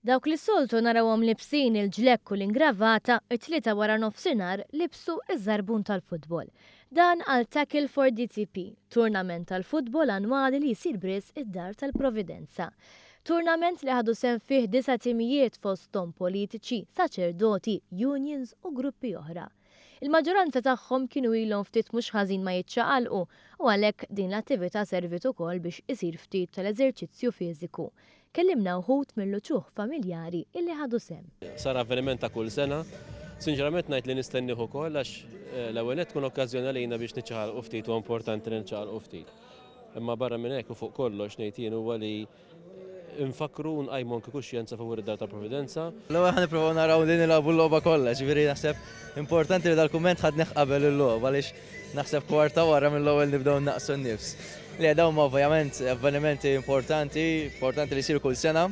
Dawk li soltu narawhom libsin il-ġlekk u l-ingravata, it-tlieta wara nofsinhar libsu iż-żarbun tal-futbol. Dan għal Tackle for DTP, turnament tal-futbol annwali li jsir bris id-Dar tal-Providenza. Turnament li ħadu sehem fih 9 timijiet fosthom politiċi, saċerdoti, unions u gruppi oħra. Il-maġġoranza tagħhom kienu ilhom ftit mhux ħażin ma jiċċaqalqu u għalhekk din l-attività servit ukoll biex isir ftit tal-eżerċizzju fiżiku. Kellimna wħud mill-luċuħ familjari illi ħadu sehem. Sar avveniment ta' kull sena. Sinċerament ngħid li nistenniħu ukoll għax l-ewwel qed tkun okkażjoni għalina biex niċċaqalqu ftit u importanti li niċċaqalqu ftit. Imma barra minn hekk u fuq kollox ngħid jien huwa li nfakru nqajmu anke kuxjenza favur id-Dar tal-Providenza. L-ewwel ħa nippruvaw naraw li nilagħbu l-logħba kollha, ġifieri naħseb importanti li dal-kumment ħadnieh qabel il-logħba għaliex naħseb kwarta wara mill-ewwel nibdew naqsu n-nifs. Li dawn ovvjament avvenimenti importanti li jsiru kull sena.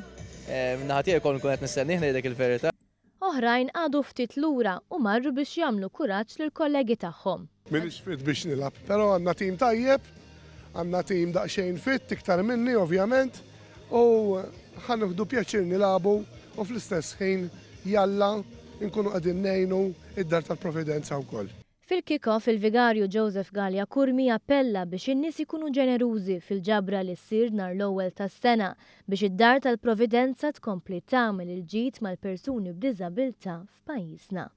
Min-naħa tiegħi wkoll nkun qed nistennih ngħidlek il-verità. Oħrajn għadu ftit lura u marru biex jagħmlu kuraġġ lill-kollegi tagħhom. M'iniex fit biex nilab, però għandna tim tajjeb, għandna tim daqsxejn fit iktar minni ovvjament, u ħanieħdu pjaċir nilabu u fl-istess ħin jalla nkunu qegħdin ngħinu id-Dar tal-Providenza wkoll. Fil-kick-off il-vigarju Joseph Gallia Kurmi appella biex in-nies ikunu ġenerużi fil-ġabra li ssir nhar l-ewwel tas-sena biex id-Dar tal-Providenza tkompli tagħmel il-ġid mal-persuni b'diżabilità f'pajjiżna.